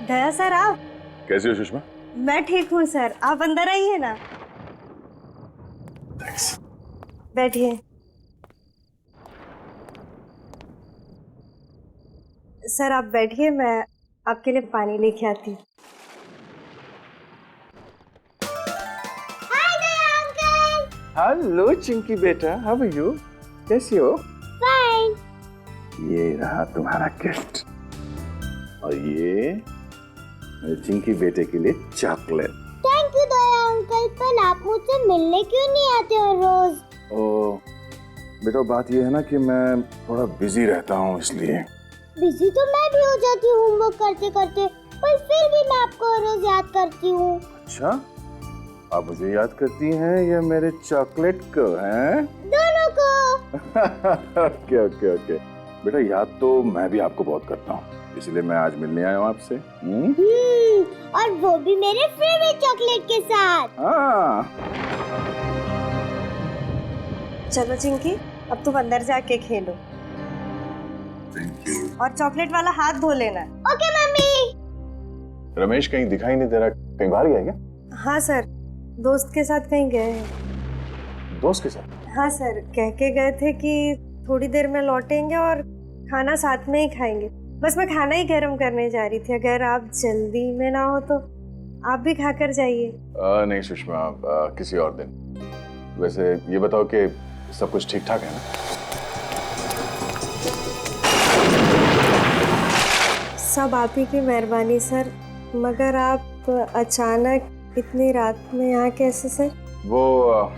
दया sir, आप कैसी हो सुषमा? मैं ठीक हूँ सर, आप अंदर आइए ना। बैठिए। सर आप बैठिए, मैं आपके लिए पानी लेके आती हूँ। हेलो चिंकी बेटा, हाउ आर यू? कैसी हो? फाइन। ये रहा तुम्हारा गिफ्ट और ये मेरे चिंकी बेटे के लिए chocolate. Thank you Daya uncle, पर आप मुझसे मिलने क्यों नहीं आते हो रोज? ओ बेटा, बात ये है ना कि मैं थोड़ा बिजी रहता हूँ, इसलिए। बिजी तो मैं भी हो जाती हूँ होमवर्क करते करते, पर फिर भी मैं आपको रोज याद करती हूँ। अच्छा, आप मुझे याद करती हैं या मेरे चॉकलेट को? हैं? दोनों को। ओके ओके ओके बेटा, याद तो मैं भी आपको बहुत करता हूँ, इसलिए मैं आज मिलने आया हूँ आपसे। और वो भी मेरे फेवरेट चॉकलेट के साथ। हाँ। चलो चिंकी, अब तुम अंदर जाके खेलो और चॉकलेट वाला हाथ धो लेना। Okay mummy. रमेश कहीं दिखाई नहीं दे रहा, कहीं बाहर गया क्या? हाँ सर, दोस्त के साथ कहीं गए हैं। दोस्त के साथ? हाँ सर, कह के गए थे कि थोड़ी देर में लौटेंगे और खाना साथ में ही खाएंगे। बस मैं खाना ही गर्म करने जा रही थी, अगर आप जल्दी में ना हो तो आप भी खाकर जाइए। नहीं सुषमा, किसी और दिन। वैसे ये बताओ कि सब कुछ ठीक ठाक है ना? सब आप ही की मेहरबानी सर, मगर आप अचानक इतनी रात में यहाँ कैसे सर? वो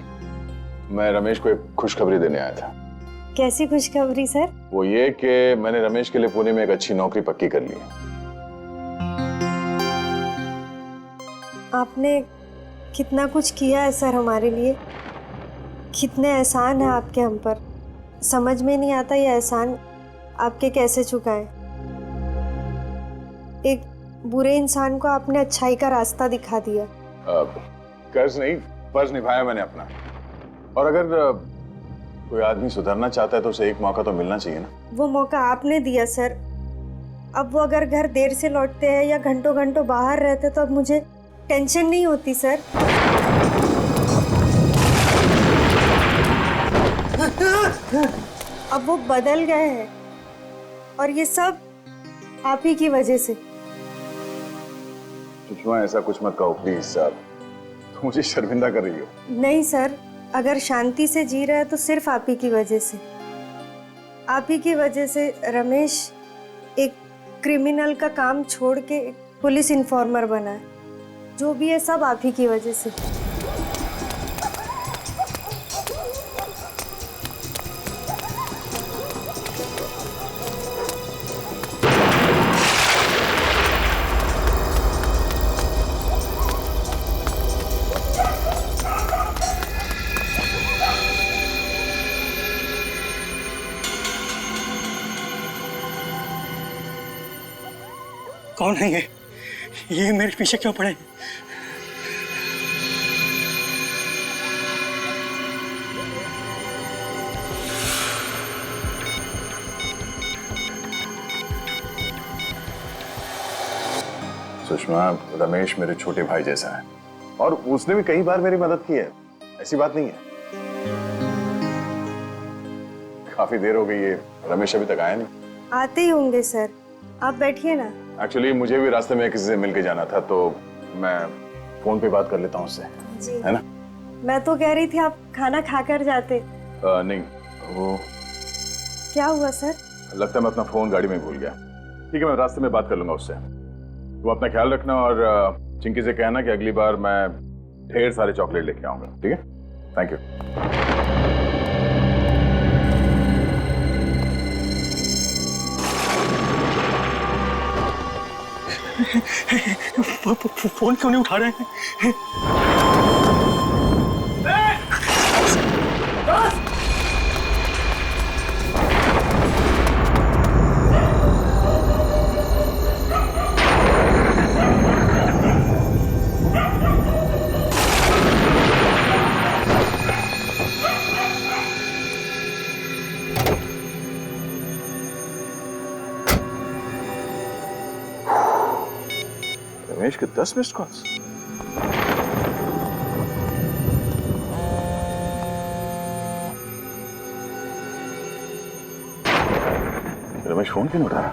मैं रमेश को एक खुशखबरी देने आया था। कैसी खुशखबरी सर? वो ये कि मैंने रमेश के लिए पुणे में एक अच्छी नौकरी पक्की कर ली है। आपने कितना कुछ किया है सर हमारे लिए, कितने एहसान है आपके हम पर। समझ में नहीं आता ये एहसान आपके कैसे चुकाएं। एक बुरे इंसान को आपने अच्छाई का रास्ता दिखा दिया। कर्ज नहीं, फर्ज निभाया मैंने अपना। और अगर कोई आदमी सुधरना चाहता है तो उसे एक मौका तो मिलना चाहिए ना। वो मौका आपने दिया सर। अब वो अगर घर देर से लौटते हैं या घंटों घंटों बाहर रहते तो अब मुझे टेंशन नहीं होती सर। अब वो बदल गए हैं और ये सब आप ही की वजह से। सुषमा, ऐसा कुछ मत कहो प्लीज, तुम मुझे शर्मिंदा कर रही हो। नहीं सर, अगर शांति से जी रहे हैं तो सिर्फ आप ही की वजह से। आप ही की वजह से रमेश एक क्रिमिनल का काम छोड़ के पुलिस इन्फॉर्मर बना है। जो भी है सब आप ही की वजह से। कौन है ये मेरे पीछे क्यों पड़े? सुषमा, रमेश मेरे छोटे भाई जैसा है और उसने भी कई बार मेरी मदद की है, ऐसी बात नहीं है। काफी देर हो गई है, रमेश अभी तक आया नहीं। आते ही होंगे सर, आप बैठिए ना। एक्चुअली मुझे भी रास्ते में किसी से मिलके जाना था, तो मैं फोन पे बात कर लेता हूँ उससे, है ना? मैं तो कह रही थी आप खाना खाकर जाते। नहीं, वो क्या हुआ सर? लगता है मैं अपना फोन गाड़ी में भूल गया। ठीक है, मैं रास्ते में बात कर लूंगा उससे। तुम अपना ख्याल रखना और चिंकी से कहना कि अगली बार मैं ढेर सारे चॉकलेट लेके आऊंगा, ठीक है? Thank you. फोन क्यों नहीं उठा रहे हैं? रमेश के 10 मिस्ड कॉल्स। रमेश फोन क्यों नहीं उठा रहा?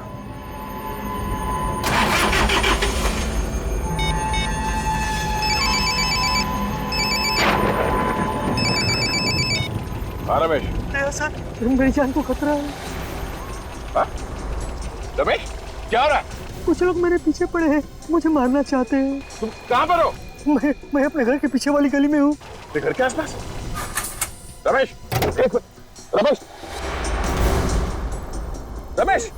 हाँ रमेश। सर मेरी जान को खतरा है। हाँ? रमेश क्या हो रहा है? कुछ लोग मेरे पीछे पड़े हैं, मुझे मारना चाहते हैं। तुम कहाँ पर हो? मैं अपने घर के पीछे वाली गली में हूँ। तेरे घर के आसपास? रमेश एक मिनट। रमेश रमेश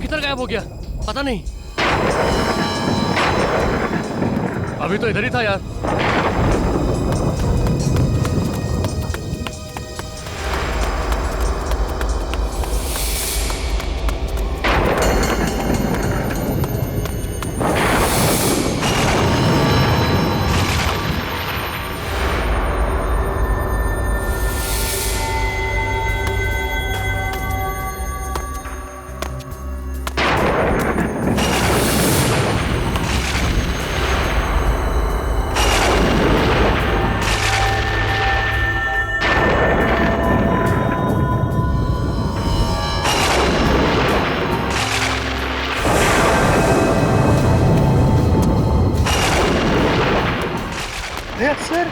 किधर गायब हो गया पता नहीं। अभी तो इधर ही था यार। सर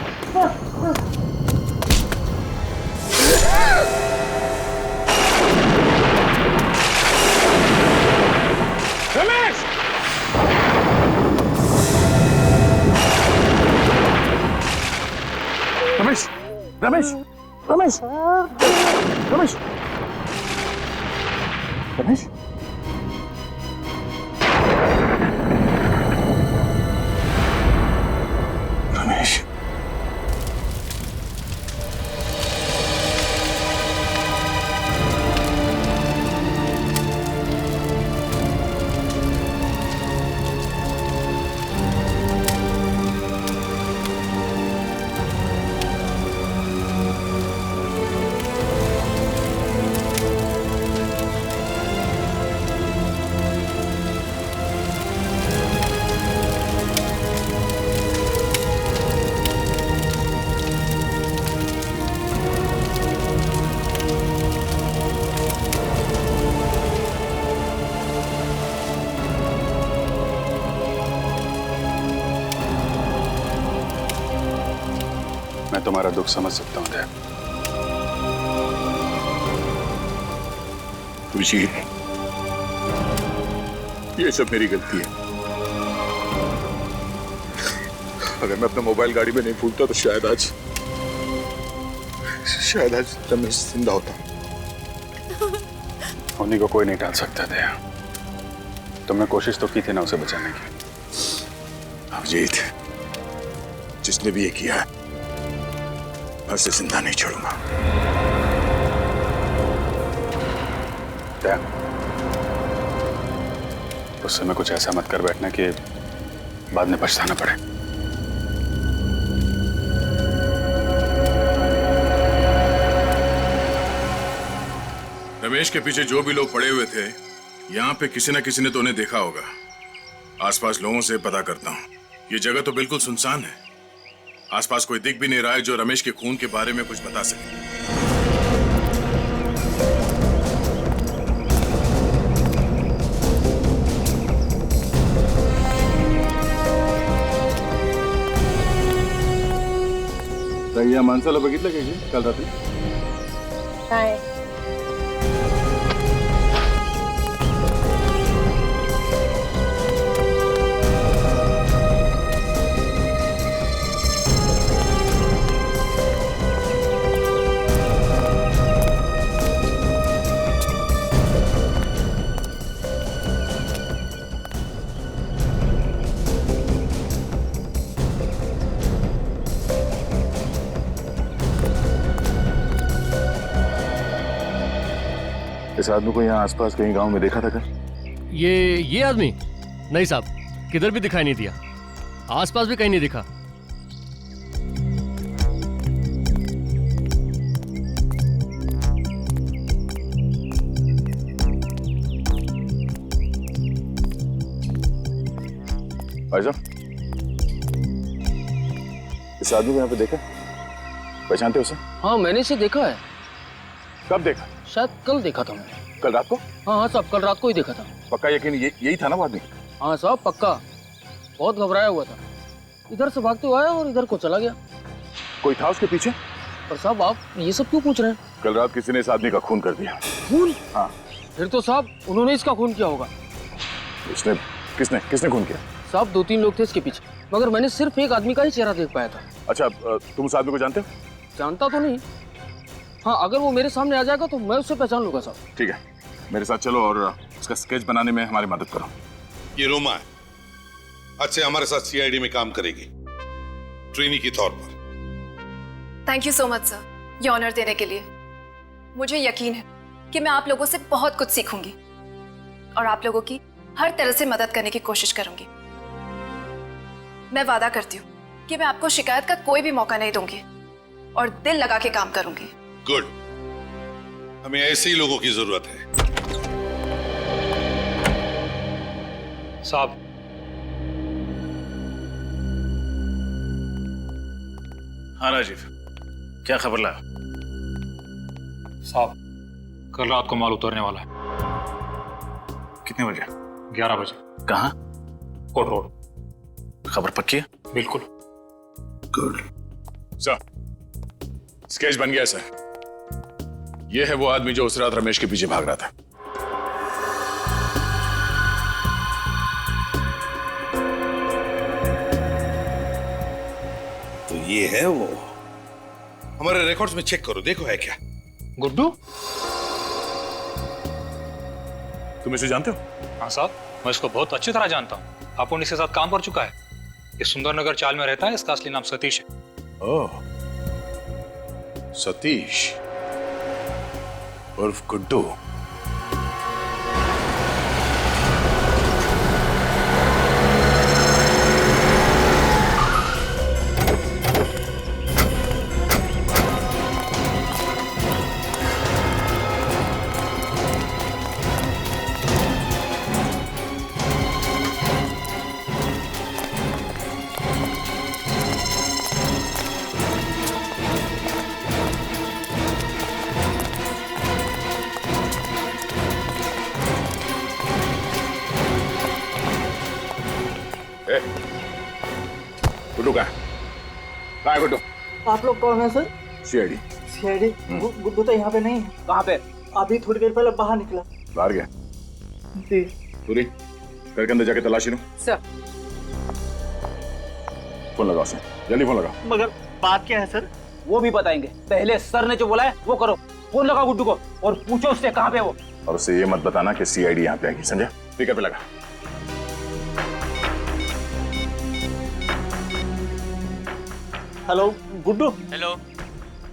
रमेश रमेश रमेश रमेश रमेश रमेश रमेश मैं तुम्हारा दुख समझ सकता हूं देव। विजीत, ये सब मेरी गलती है। अगर मैं अपना मोबाइल गाड़ी में नहीं भूलता तो शायद आज रमेश जिंदा होता। उन्हीं को कोई नहीं टाल सकता था। तुमने कोशिश तो की थी ना उसे बचाने की। अभिजीत, जिसने भी ये किया है मैं उसे जिंदा नहीं छोड़ूंगा। क्या? उस समय कुछ ऐसा मत कर बैठना कि बाद में पछताना पड़े। रमेश के पीछे जो भी लोग पड़े हुए थे, यहाँ पे किसी न किसी ने तो उन्हें देखा होगा। आसपास लोगों से पता करता हूँ। ये जगह तो बिल्कुल सुनसान है। आसपास कोई दिख भी नहीं रहा है जो रमेश के खून के बारे में कुछ बता सके। या माणसाला बघितलं का जी काल रात्री? काय? इस आदमी को यहाँ आसपास कहीं गांव में देखा था क्या? ये आदमी? नहीं साहब, किधर भी दिखाई नहीं दिया। आसपास भी कहीं नहीं दिखा। भाई साहब, इस आदमी को यहाँ पे देखा? पहचानते हो उसे? हाँ, मैंने इसे देखा है। कब देखा? शायद कल देखा था मैंने। कल रात को? हाँ साहब, कल रात को ही देखा था। पक्का यकीन? यही था ना वो आदमी? हाँ साहब, पक्का। बहुत घबराया हुआ था, इधर से भागते हुए आया और इधर को चला गया। कोई था उसके पीछे? पर साहब, आप ये सब क्यों पूछ रहे हैं? कल रात किसी ने इस आदमी का खून कर दिया। खून? हाँ। फिर तो साहब उन्होंने इसका खून किया होगा। इसने? किसने खून किया? साहब 2-3 लोग थे इसके पीछे, मगर मैंने सिर्फ एक आदमी का ही चेहरा देख पाया था। अच्छा, तुम उस आदमी को जानते हो? जानता तो नहीं। हाँ, अगर वो मेरे सामने आ जाएगा तो मैं उससे पहचान लूंगा साहब। ठीक है, मेरे साथ चलो और उसका स्केच बनाने में हमारी मदद करो। ये रोमा है, आज से हमारे साथ सीआईडी में काम करेगी, ट्रेनी के तौर पर। Thank you so much sir, ये ऑनर देने के लिए। मुझे यकीन है कि मैं आप लोगों से बहुत कुछ सीखूंगी और आप लोगों की हर तरह से मदद करने की कोशिश करूंगी। मैं वादा करती हूँ कि मैं आपको शिकायत का कोई भी मौका नहीं दूंगी और दिल लगा के काम करूंगी। गुड, हमें ऐसे ही लोगों की जरूरत है। साहब, हाँ राजीव, क्या खबर लाया? साहब, कल रात को माल उतरने वाला है। कितने बजे? 11 बजे। कहाँ? कोट रोड। खबर पक्की है? बिल्कुल। गुड। सर, स्केच बन गया सर। ये है वो आदमी जो उस रात रमेश के पीछे भाग रहा था। तो ये है वो। हमारे रिकॉर्ड्स में चेक करो, देखो है क्या। गुड्डू? तुम इसे जानते हो? हाँ साहब, मैं इसको बहुत अच्छी तरह जानता हूँ। अपुन इसके साथ काम कर चुका है। ये सुंदरनगर चाल में रहता है। इसका असली नाम सतीश है। ओह, सतीश उर्फ गुड्डू। गुड्डू कहाँ है गुड्डू? आप लोग कौन है सर? सीआईडी। सीआईडी? गुड्डू तो यहाँ पे नहीं है। कहाँ पे? अभी थोड़ी देर पहले बाहर निकला। बाहर गया? जी। पूरी घर के अंदर जाके तलाशी लो। सर। फोन लगाओ उसे, जल्दी फोन लगाओ। मगर बात क्या है सर? वो भी बताएंगे, पहले सर ने जो बोला है वो करो। फोन लगाओ गुड्डू को और पूछो उससे कहाँ पे वो। और उससे ये मत बताना कि सीआईडी यहाँ पे आएगी, समझा? स्पीकर पे लगा। हेलो गुड्डू। हेलो।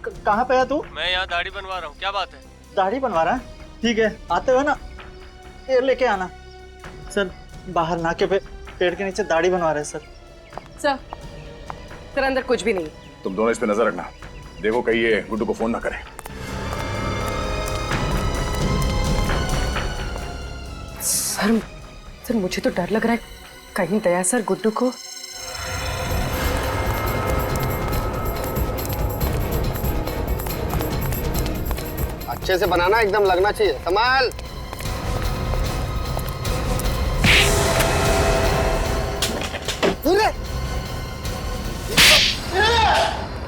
कहाँ पे है तू? मैं यहाँ दाढ़ी बनवा रहा हूँ। क्या बात है? दाढ़ी बनवा रहा है? ठीक है, आते हुए ना ये लेके आना। सर बाहर नाके पे पेड़ के नीचे दाढ़ी बनवा रहे हैं सर। सर अंदर कुछ भी नहीं। तुम दोनों इस पे नजर रखना, देखो कहीं ये गुड्डू को फोन ना करे। सर मुझे तो डर लग रहा है कहीं दया सर गुड्डू को। अच्छे से बनाना, एकदम लगना चाहिए। संभाल।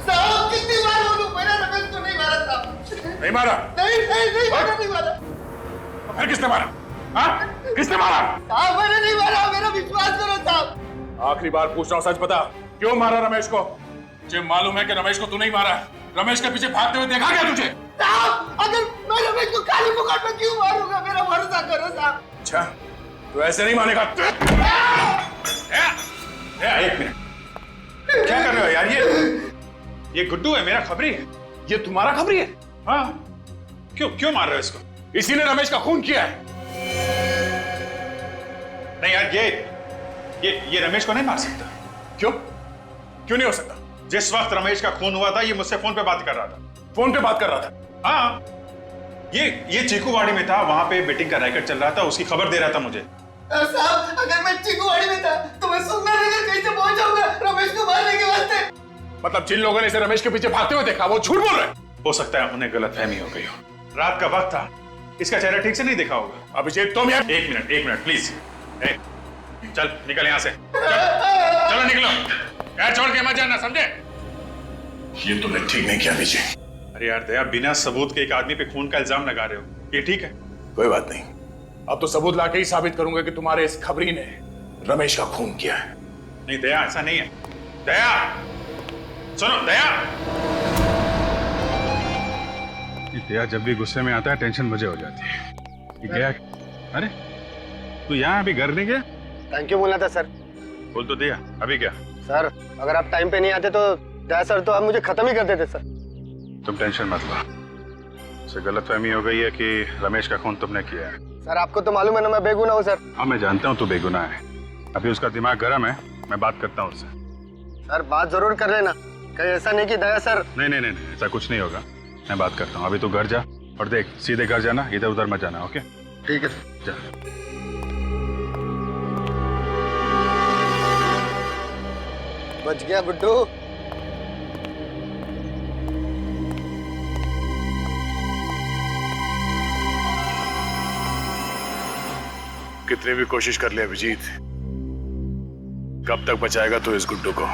साहब कितनी बार बोलूं, मैंने रमेश को नहीं मारा साहब। नहीं मारा? नहीं मारा। फिर किसने मारा? हाँ? किसने मारा? साहब मैंने नहीं मारा, मेरा विश्वास करो साहब। आखिरी बार पूछ रहा हूँ, सच बता, क्यों मारा रमेश को? मुझे मालूम है कि रमेश को तू नहीं मारा। रमेश के पीछे भागते हुए देखा क्या तुझे? साहब अगर मैं रमेश को काली मुकाट में क्यों मारूंगा, मेरा भरोसा करो साहब। अच्छा, तू ऐसे नहीं मानेगा। एक मिनट, क्या कर रहे हो यार? ये गुड्डू है, मेरा खबरी है। ये तुम्हारा खबरी है? हाँ। क्यों मार रहे हो इसको? इसी ने रमेश का खून किया है। नहीं यार, ये रमेश को नहीं मार सकता। क्यों नहीं हो सकता? जिस वक्त रमेश का खून हुआ था, ये मुझसे फोन पे बात कर रहा था। फोन पे बात कर रहा था? हाँ। ये चीकूवाड़ी में था, वहां पे बेटिंग का रैकेट चल रहा था, उसकी खबर दे रहा था मुझे। साहब अगर मैं चीकूवाड़ी में था तो मैं सुंदरनगर कैसे पहुंचाऊंगा रमेश को मारने के वास्ते? मतलब जिन लोगों ने इसे रमेश के पीछे भागते हुए देखा, वो झूठ बोल रहे हैं? हो सकता है उन्हें गलतफहमी हो गई हो। रात का वक्त था, इसका चेहरा ठीक से नहीं देखा होगा। अभिषेक तुम यार, एक मिनट प्लीज। चल निकल यहाँ से, चलो निकलो, यार छोड़ के मत जाना, समझे? ये तुमने ठीक नहीं किया विजय। अरे यार दया, बिना सबूत के एक आदमी पे खून का इल्जाम लगा रहे हो, ये ठीक है? कोई बात नहीं, अब तो सबूत लाके ही साबित करूंगा कि तुम्हारे इस खबरी ने रमेश का खून किया है। नहीं दया, ऐसा नहीं है। दया सुनो, दया जब भी गुस्से में आता है टेंशन मुझे हो जाती है। ये गया? अरे तू यहाँ अभी घर नहीं गया? थैंक यू बोला था सर। बोल तो दिया, अभी क्या? सर अगर आप टाइम पे नहीं आते तो दया सर तो आप मुझे खत्म ही कर देते सर। तुम टेंशन मत लो, उसे गलतफहमी हो गई है कि रमेश का खून तुमने किया है। सर आपको तो मालूम है ना मैं बेगुनाह हूँ सर। हाँ मैं जानता हूँ तू बेगुनाह है, अभी उसका दिमाग गर्म है, मैं बात करता हूँ उससे। सर बात जरूर कर लेना, कहीं ऐसा नहीं कि दया सर। नहीं, ऐसा कुछ नहीं होगा, मैं बात करता हूँ। अभी तू घर जा और देख, सीधे घर जाना, इधर उधर मत जाना। ओके ठीक है जा। बच गया गुड्डू। कितनी भी कोशिश कर ले अभिजीत, कब तक बचाएगा तू इस गुड्डू को?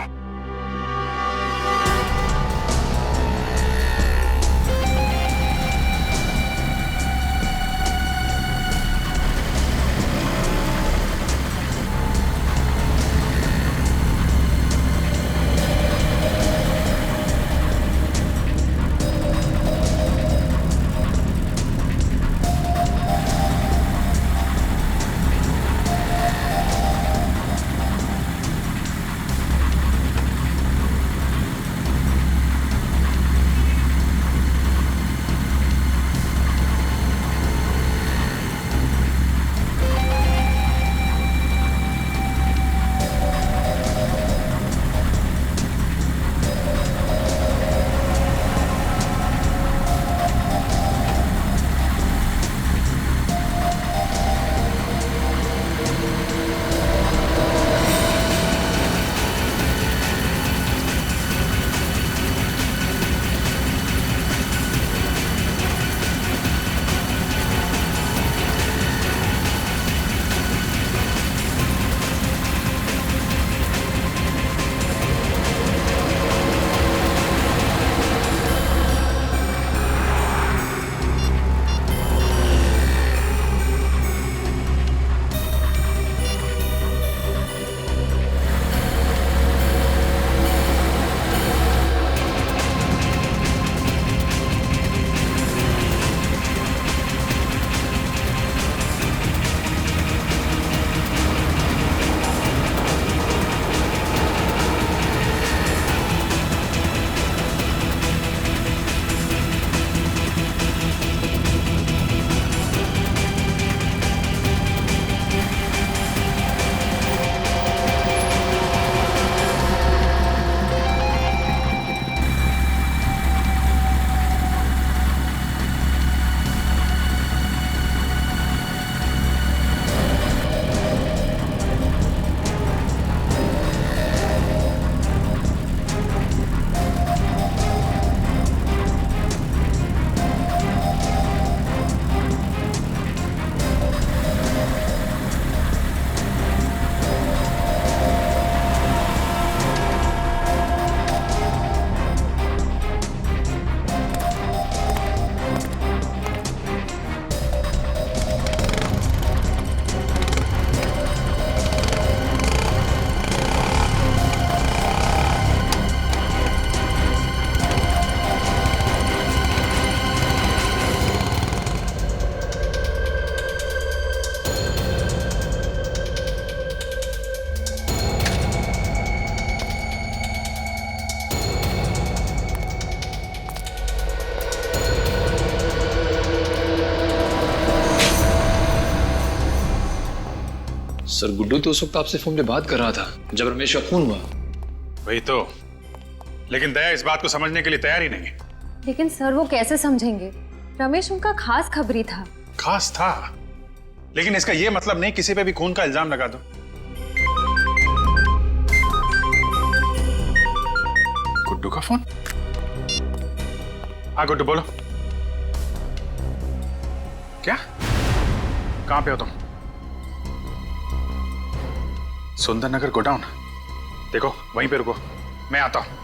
सर गुड्डू तो उस वक्त आपसे फोन पे बात कर रहा था जब रमेश का खून हुआ। वही तो, लेकिन दया इस बात को समझने के लिए तैयार ही नहीं है। लेकिन सर वो कैसे समझेंगे? रमेश उनका खास खबरी था। खास था, लेकिन इसका यह मतलब नहीं किसी पे भी खून का इल्जाम लगा दो। गुड्डू का फोन। हाँ गुड्डू बोलो। क्या? कहां पे हो तुम? सुंदर नगर गोडाउन। देखो वहीं पे रुको, मैं आता हूं।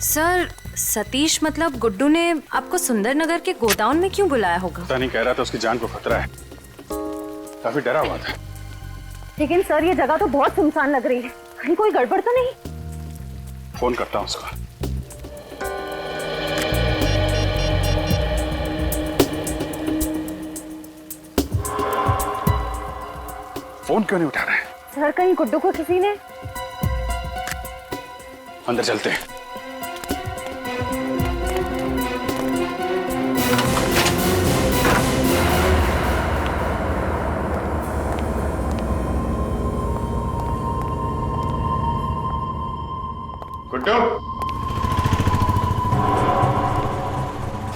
सर सतीश मतलब गुड्डू ने आपको सुंदरनगर के गोडाउन में क्यों बुलाया होगा? पता नहीं, कह रहा था उसकी जान को खतरा है, काफी डरा हुआ था। लेकिन सर ये जगह तो बहुत सुनसान लग रही है, कहीं कोई गड़बड़ तो नहीं? फोन करता हूं उसको। फोन क्यों नहीं उठा रहा है? सर कहीं गुड्डू को किसी ने? अंदर चलते हैं। गुड्डू,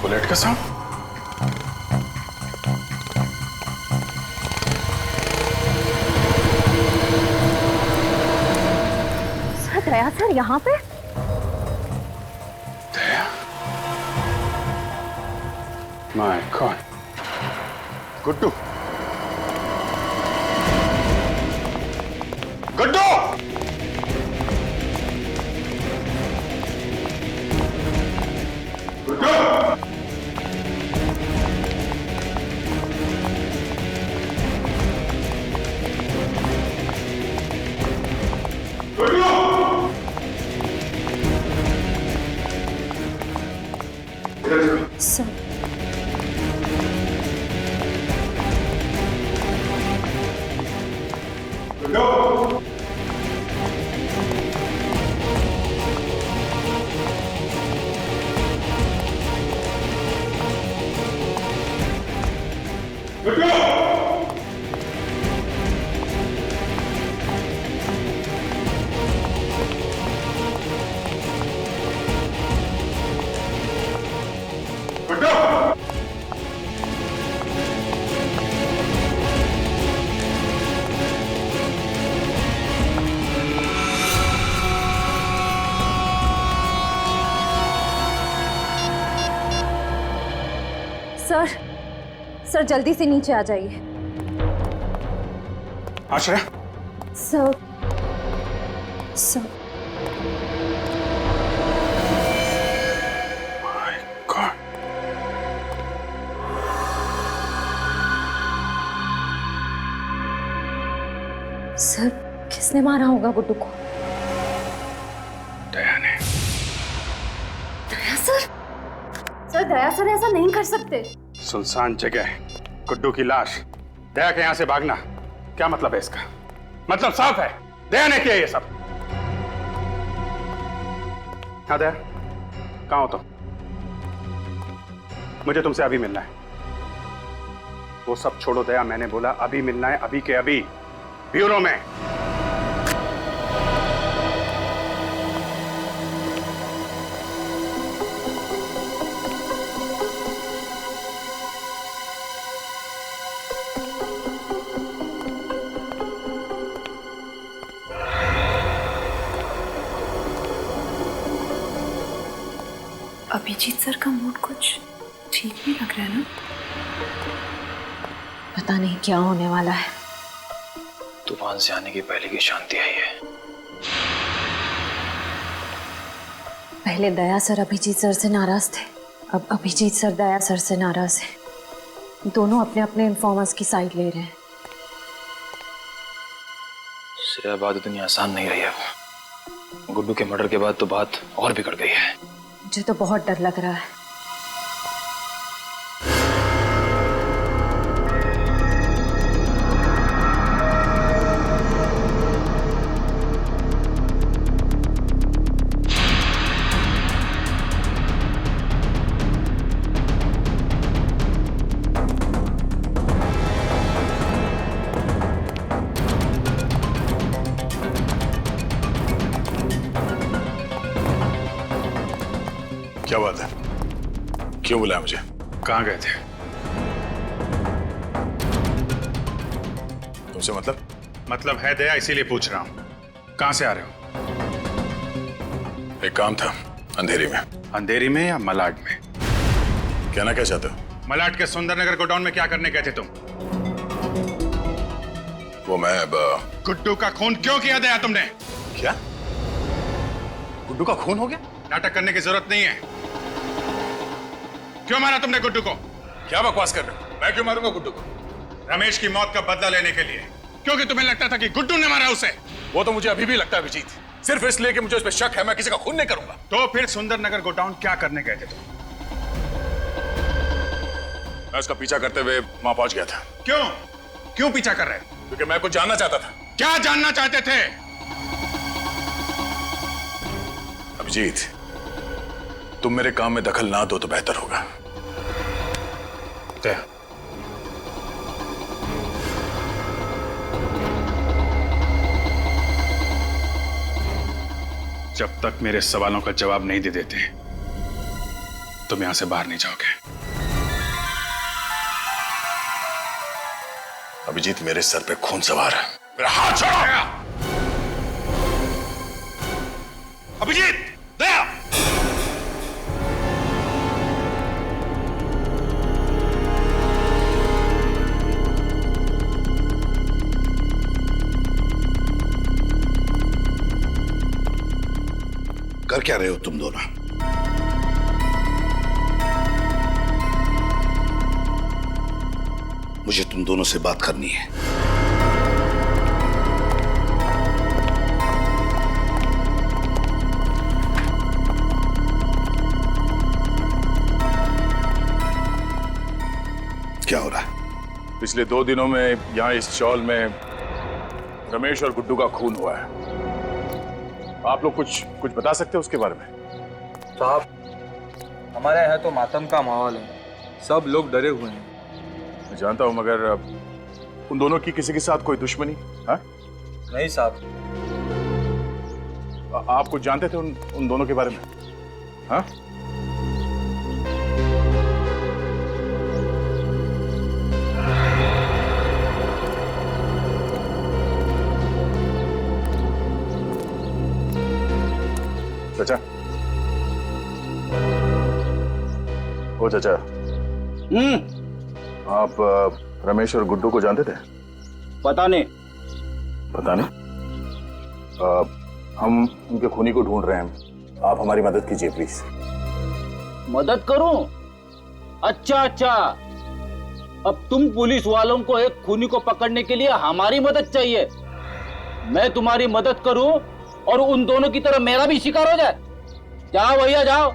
बुलेट का साउंड। सर दया सर यहाँ पे? Daya? My god. Guddu, Guddu! Sir sir sir जल्दी से नीचे आ जाइए। Ashray? Sir sir my god. Sir किसने मारा होगा गुड्डू को? दया ने। Daya sir? Sir Daya sir ऐसा नहीं कर सकते। सुनसान जगह, गुड्डू की लाश, दया के यहां से भागना, क्या मतलब है इसका? मतलब साफ है, दया ने किया ये सब। हाँ दया, कहां हो तुम? मुझे तुमसे अभी मिलना है। वो सब छोड़ो दया, मैंने बोला अभी मिलना है, अभी के अभी, ब्यूरो में। अभिजीत सर का मूड कुछ ठीक ठीक नहीं लग रहा है ना। पता नहीं क्या होने वाला है। तूफान से आने की पहले की शांति आई है। पहले दया सर अभिजीत सर से नाराज थे, अब अभिजीत सर दया सर से नाराज हैं। दोनों अपने अपने इन्फॉर्मर्स की साइड ले रहे हैं। श्रेया बात इतनी आसान नहीं रही अब। गुड्डू के मर्डर के बाद तो बात और बिगड़ गई है। मुझे तो बहुत डर लग रहा है। क्या बात है? क्यों बुलाया मुझे? कहाँ गए थे? तुमसे मतलब है दया, इसीलिए पूछ रहा हूँ। कहाँ से आ रहे हो? एक काम था अंधेरी में। अंधेरी में या मलाड में? कहना क्या चाहते हो? मलाड के सुंदरनगर गोडाउन में क्या करने गए थे तुम? वो मैं गुड्डू का खून क्यों किया दया तुमने? क्या? गुड्डू का खून हो गया? नाटक करने की जरूरत नहीं है। क्यों मारा तुमने गुड्डू को? क्या बकवास कर रहे हो? मैं क्यों मारूंगा गुड्डू को? रमेश की मौत का बदला लेने के लिए, क्योंकि तुम्हें लगता था कि गुड्डू ने मारा उसे। वो तो मुझे अभी भी लगता है अभिजीत, सिर्फ इसलिए कि मुझे उस पर शक है। मैं किसी का खून नहीं करूंगा। तो फिर सुंदरनगर गोडाउन क्या करने गए थे तुम? मैं उसका पीछा करते हुए वहां पहुंच गया था। क्यों पीछा कर रहे? क्योंकि मैं कुछ जानना चाहता था। क्या जानना चाहते थे? अभिजीत, तुम मेरे काम में दखल ना दो तो बेहतर होगा। जब तक मेरे सवालों का जवाब नहीं दे देते तुम यहां से बाहर नहीं जाओगे। अभिजीत, मेरे सर पे खून सवार है। मेरा हाथ छोड़ो। अभिजीत, दया! कर क्या रहे हो तुम दोनों? मुझे तुम दोनों से बात करनी है। क्या हो रहा है? पिछले 2 दिनों में यहाँ इस चौल में रमेश और गुड्डू का खून हुआ है। आप लोग कुछ बता सकते हो उसके बारे में? साहब, हमारे यहाँ तो मातम का माहौल है, सब लोग डरे हुए हैं। मैं जानता हूँ, मगर उन दोनों की किसी के साथ कोई दुश्मनी? हाँ? नहीं साहब। आप कुछ जानते थे उन दोनों के बारे में? हाँ? चाचा, ओ चाचा, आप रमेश और गुड्डू को जानते थे? पता नहीं। हम उनके खूनी को ढूंढ रहे हैं। आप हमारी मदद कीजिए प्लीज। मदद करूं? अच्छा, अब तुम पुलिस वालों को एक खूनी को पकड़ने के लिए हमारी मदद चाहिए। मैं तुम्हारी मदद करूं और उन दोनों की तरह मेरा भी शिकार हो जाए? जाओ भैया जाओ।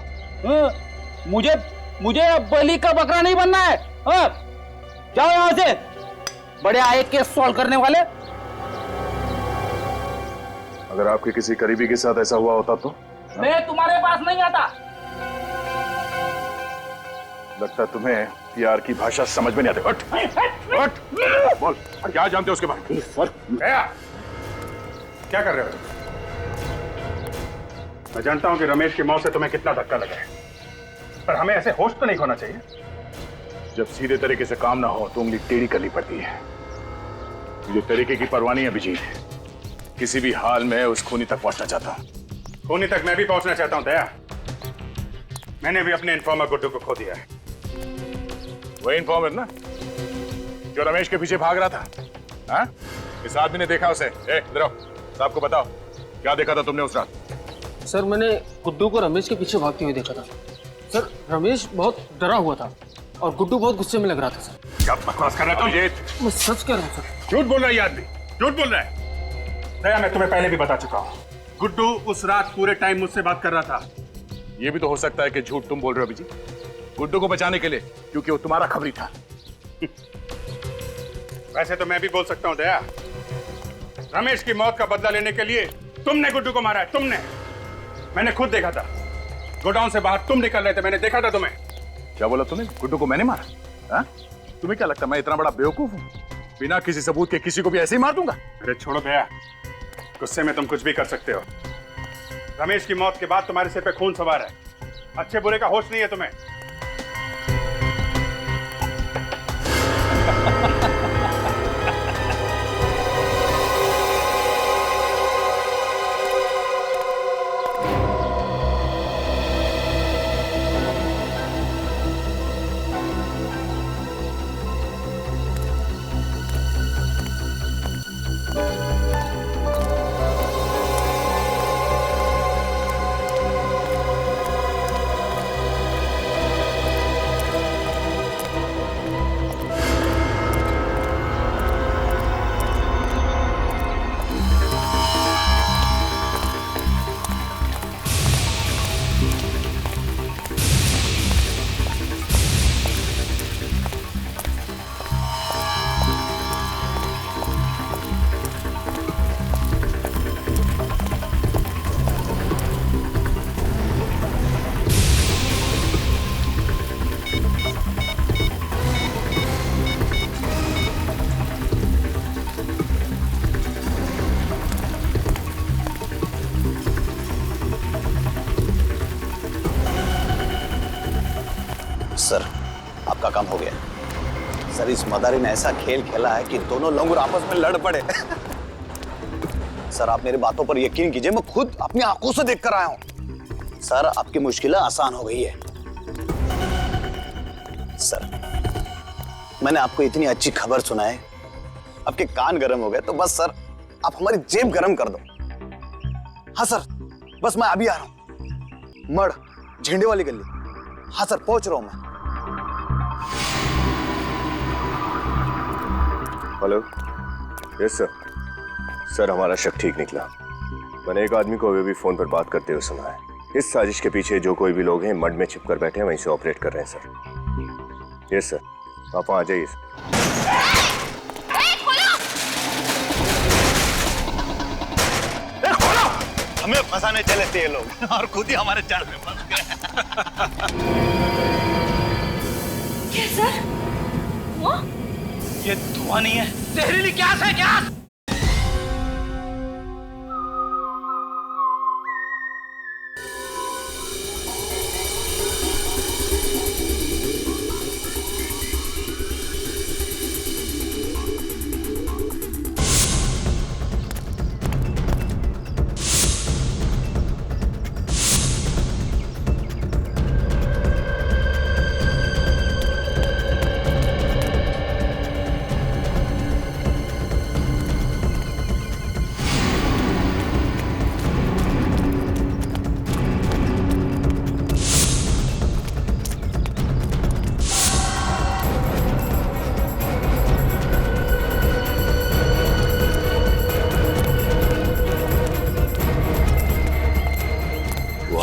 मुझे अब बलि का बकरा नहीं बनना है। जाओ यहां से, बड़े आए केस सॉल्व करने वाले। अगर आपके किसी करीबी के साथ ऐसा हुआ होता तो? मैं तुम्हारे पास नहीं आता। लगता तुम्हें प्यार की भाषा समझ में नहीं आती। हट, बोल, क्या जानते हो उसके बारे में? क्या कर रहे हो? मैं जानता हूं कि रमेश की मौत से तुम्हें कितना धक्का लगा है, पर हमें ऐसे होश तो नहीं खोना चाहिए। जब सीधे तरीके से काम ना हो तो उंगली टेढ़ी करनी पड़ती है। मुझे तरीके की परवाह नहीं है अभिजीत, किसी भी हाल में उस खूनी तक पहुंचना चाहता हूं। खूनी तक मैं भी पहुंचना चाहता हूं दया। मैंने भी अपने इन्फॉर्मर गुड्डू को खो दिया है। वही इन्फॉर्मर ना जो रमेश के पीछे भाग रहा था? हाँ? इस आदमी ने देखा उसे। इधर आओ, साहब को बताओ क्या देखा था तुमने उस रात? सर मैंने गुड्डू को रमेश के पीछे भागते हुए देखा था। सर रमेश बहुत डरा हुआ था और गुड्डू बहुत गुस्से में लग रहा था। सर क्या बकवास कर रहा है अभिजीत? मैं सच कह रहा हूँ सर। झूठ बोल रहा है ये आदमी, झूठ बोल रहा है। दया, मैं तुम्हें पहले भी बता चुका हूँ, गुड्डू उस रात पूरे टाइम मुझसे बात कर रहा था। ये भी तो हो सकता है कि झूठ तुम बोल रहे हो अभिजीत, गुड्डू को बचाने के लिए, क्योंकि वो तुम्हारा खबरी था। वैसे तो मैं भी बोल सकता हूँ दया, रमेश की मौत का बदला लेने के लिए तुमने गुड्डू को मारा है, तुमने। मैंने खुद देखा था, गोडाउन से बाहर तुम निकल रहे थे, मैंने देखा था तुम्हें। क्या बोला तुमने? गुड्डू को मैंने मारा? हाँ? तुम्हें क्या लगता है मैं इतना बड़ा बेवकूफ हूँ? बिना किसी सबूत के किसी को भी ऐसे ही मार दूंगा? अरे छोड़ो दया, गुस्से में तुम कुछ भी कर सकते हो। रमेश की मौत के बाद तुम्हारे सिर पे खून सवार है, अच्छे बुरे का होश नहीं है तुम्हें। सर आपका काम हो गया। सर इस मदारी ने ऐसा खेल खेला है कि दोनों लंगूर आपस में लड़ पड़े। सर आप मेरी बातों पर यकीन कीजिए, मैं खुद अपनी आंखों से देख कर आया हूं। सर आपकी मुश्किलें आसान हो गई है। सर मैंने आपको इतनी अच्छी खबर सुनाई, आपके कान गर्म हो गए, तो बस सर आप हमारी जेब गर्म कर दो। हाँ सर बस मैं अभी आ रहा हूं, मड़ झंडे वाली गली। हाँ सर पहुंच रहा हूं मैं। हेलो। Yes sir. सर हमारा शक ठीक निकला। मैंने एक आदमी को अभी भी फोन पर बात करते हुए सुना है। इस साजिश के पीछे जो कोई भी लोग हैं मड में छिपकर बैठे हैं, वहीं से ऑपरेट कर रहे हैं सर। यस सर आप वहां आ जाइए। हमें फंसाने चले थे ये लोग और खुद ही हमारे जाल में फंस गए। क्या सर? वो? ये धुआं नहीं है, जहरीली गैस है, गैस।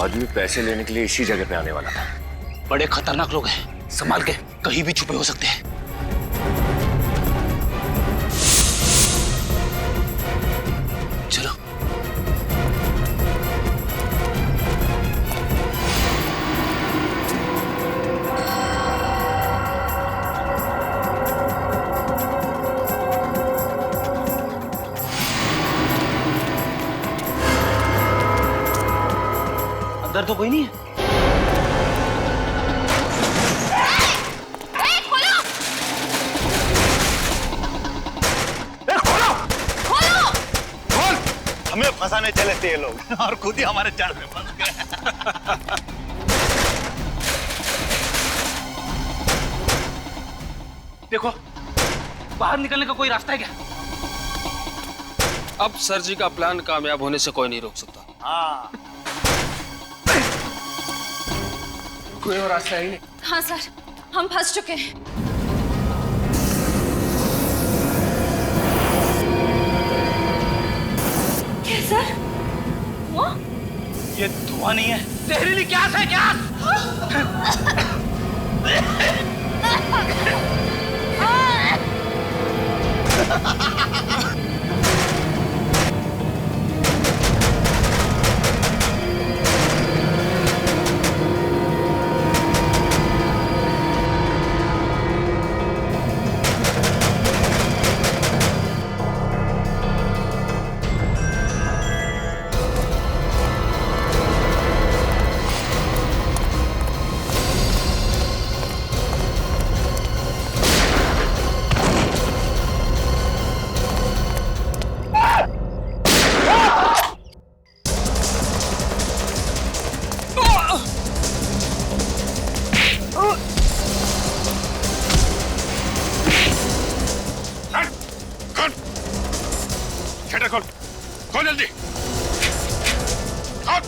आदमी पैसे लेने के लिए इसी जगह पे आने वाला था। बड़े खतरनाक लोग हैं, संभाल के, कहीं भी छुपे हो सकते हैं। चलो अंदर तो कोई नहीं है। हमें फंसाने चले थे ये लोग और खुद ही हमारे जाल में फंस गए। देखो, बाहर निकलने का कोई रास्ता है क्या? अब सर जी का प्लान कामयाब होने से कोई नहीं रोक सकता। हाँ। कोई और रास्ता ही नहीं। हाँ सर, हम फंस चुके हैं। क्या सर? वो? ये धुआं नहीं है, जहरीली गैस है, गैस। शटर खोल, खोल जल्दी। खोल।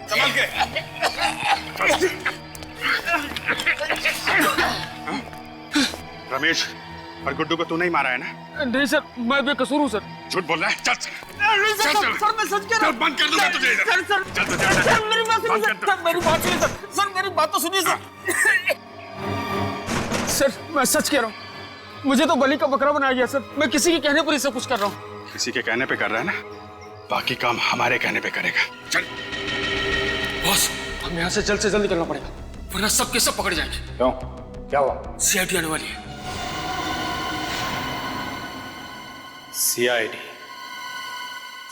संभाल के। रमेश और गुड्डू को तू नहीं मारा है ना? नहीं सर, मैं बेकसूर हूँ सर। झूठ बोल रहा है? चल चल। सर, सर मैं सच कह रहा हूँ। बंद कर दूंगा तुझे इधर। सर, सर, चल चल सर, मेरी बात सुनिए सर, मेरी बात सुनिए सर, सर मेरी बात तो सुनिए सर। सर मैं सच कह रहा हूँ, मुझे तो बलि का बकरा बनाया गया सर। मैं किसी के कहने पर ही सब कुछ कर रहा हूँ। किसी के कहने पे कर रहा है ना? बाकी काम हमारे कहने पे करेगा। चल। बॉस, हमें यहाँ से जल्द निकलना पड़ेगा, वरना सब के सब पकड़ जाएंगे। क्यों? क्या हुआ? सीआईडी आने वाली है। सीआईडी?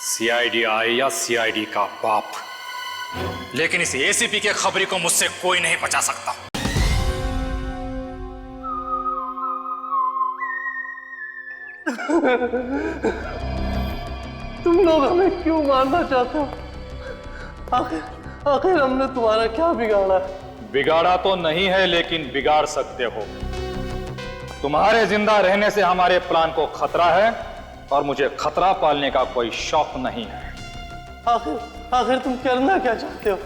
सीआईडी आए या सीआईडी का बाप, लेकिन इस एसीपी के खबरी को मुझसे कोई नहीं बचा सकता। तुम लोग हमें क्यों मारना चाहते हो? आखिर हमने तुम्हारा क्या बिगाड़ा है? बिगाड़ा तो नहीं है, लेकिन बिगाड़ सकते हो। तुम्हारे जिंदा रहने से हमारे प्लान को खतरा है, और मुझे खतरा पालने का कोई शौक नहीं है। आखिर तुम करना क्या चाहते हो?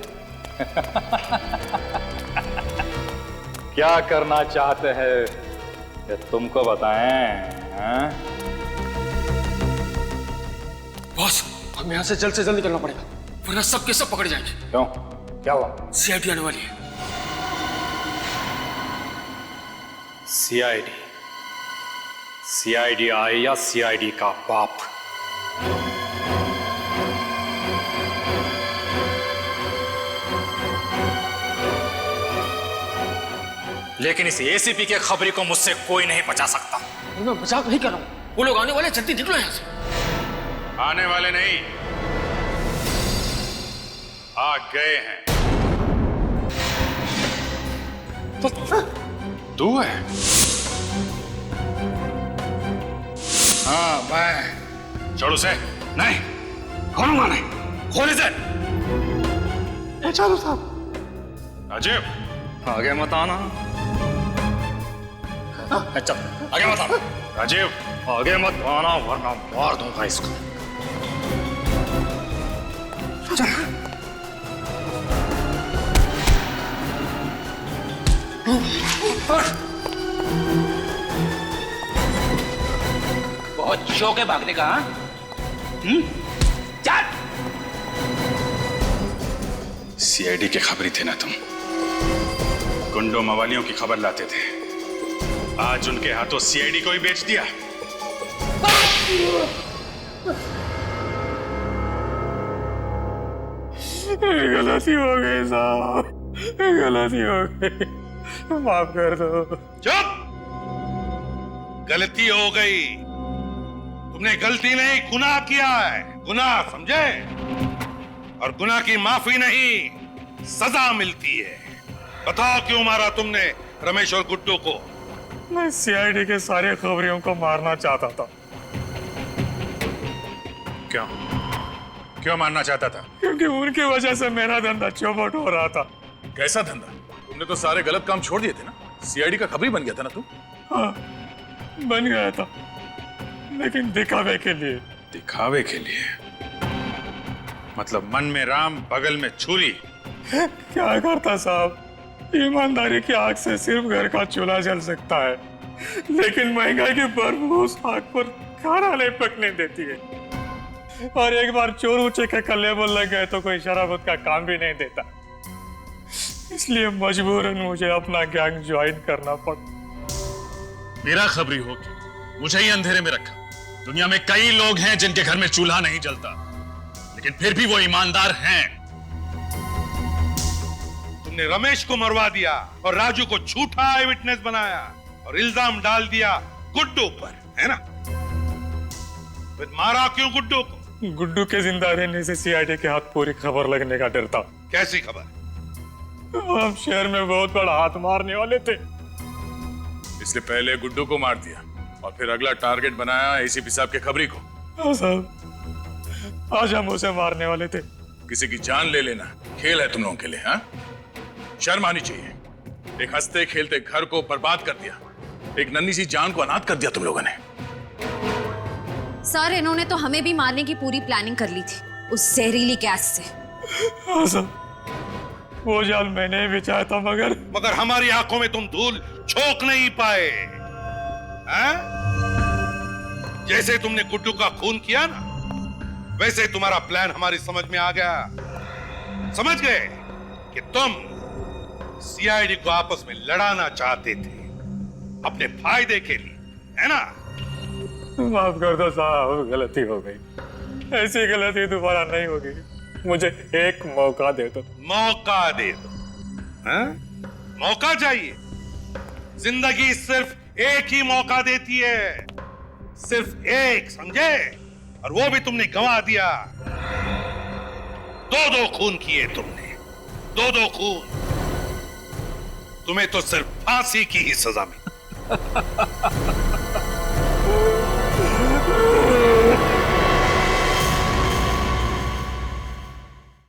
क्या करना चाहते हैं ये तुमको बताएं? बॉस, हमें यहाँ से जल्द निकलना पड़ेगा, वरना सब के सब पकड़ जाएंगे। क्यों? क्या हुआ? सीआईडी आने वाली है। सीआईडी? सीआईडी आए या सीआईडी का बाप, लेकिन इस एसीपी के खबरी को मुझसे कोई नहीं बचा सकता। मैं मजाक नहीं कर रहा हूँ, वो लोग आने वाले, जल्दी निकलो यहाँ से। आने वाले नहीं, आ गए हैं। तू है? हाँ मैं। छोड़ उसे। नहीं, खोलूंगा नहीं। खोल इसे। चालू साहब। राजीव, आगे मत आना। चल, आगे मत आना। राजीव, आगे मत आना, वरना मार दूंगा इसको। बहुत शौक है भागने का? चल। सीआईडी के खबरी थे ना तुम? गुंडों मवालियों की खबर लाते थे, आज उनके हाथों सीआईडी को ही बेच दिया। गलती हो गई साहब, गलती हो गई, माफ कर दो। चुप! गलती हो गई। तुमने गलती नहीं, गुनाह किया है। गुनाह, समझे? और गुनाह की माफी नहीं, सजा मिलती है। बताओ क्यों मारा तुमने रमेश और गुड्डू को? मैं सीआईडी के सारे खबरियों को मारना चाहता था, क्यों क्यों मारना चाहता था? क्योंकि उनकी वजह से मेरा धंधा चौपट हो रहा था। कैसा धंधा? तुमने तो सारे गलत काम छोड़ दिए थे ना। सीआईडी का खबरी बन गया था ना तू? हाँ, बन गया था, लेकिन दिखावे के लिए। दिखावे के लिए? मतलब मन में राम बगल में छुरी। क्या करता साहब, ईमानदारी की आग से सिर्फ घर का चूल्हा जल सकता है, लेकिन महंगाई की बर्फ उस आग पर खाना नहीं पकने देती है। और एक बार चोर ऊंचे के कल्ले बोल लग गए तो कोई शराबत का काम भी नहीं देता। इसलिए मजबूरन मुझे अपना गैंग ज्वाइन करना पड़ा। मेरा खबरी हो कि मुझे ही अंधेरे में रखा। दुनिया में कई लोग हैं जिनके घर में चूल्हा नहीं जलता, लेकिन फिर भी वो ईमानदार हैं। तुमने रमेश को मरवा दिया और राजू को झूठा आई विटनेस बनाया और इल्जाम डाल दिया गुड्डू पर, है ना? फिर मारा क्यों गुड्डू को? गुड्डू के जिंदा रहने से सीआईडी के हाथ पूरी खबर लगने का डर था। कैसी खबर? हम शहर में बहुत बड़ा हाथ मारने वाले थे। इसलिए पहले गुड्डू को मार दिया और फिर अगला टारगेट बनाया एसीपी साहब के खबरी को। हाँ साहब, आज हम उसे मारने वाले थे। किसी की जान ले लेना खेल है तुम लोगों के लिए, हाँ? शर्म आनी चाहिए। एक हंसते खेलते घर को बर्बाद कर दिया, एक नन्ही सी जान को अनाथ कर दिया तुम लोगों ने। सर, इन्होंने तो हमें भी मारने की पूरी प्लानिंग कर ली थी उस जहरीली गैस से। हाँ साहब, वो जाल मैंने भी चाहा था, मगर हमारी आंखों में तुम धूल झोंक नहीं पाए, हैं? जैसे तुमने गुड्डू का खून किया ना, वैसे तुम्हारा प्लान हमारी समझ में आ गया। समझ गए कि तुम सीआईडी को आपस में लड़ाना चाहते थे अपने फायदे के लिए, है ना? माफ कर दो साहब, गलती हो गई। ऐसी गलती दोबारा नहीं होगी। मुझे एक मौका दे दो। मौका दे दो? हैं? मौका चाहिए? जिंदगी सिर्फ एक ही मौका देती है, सिर्फ एक, समझे? और वो भी तुमने गंवा दिया। दो खून किए तुमने, दो खून। तुम्हें तो सिर्फ फांसी की ही सजा मिली।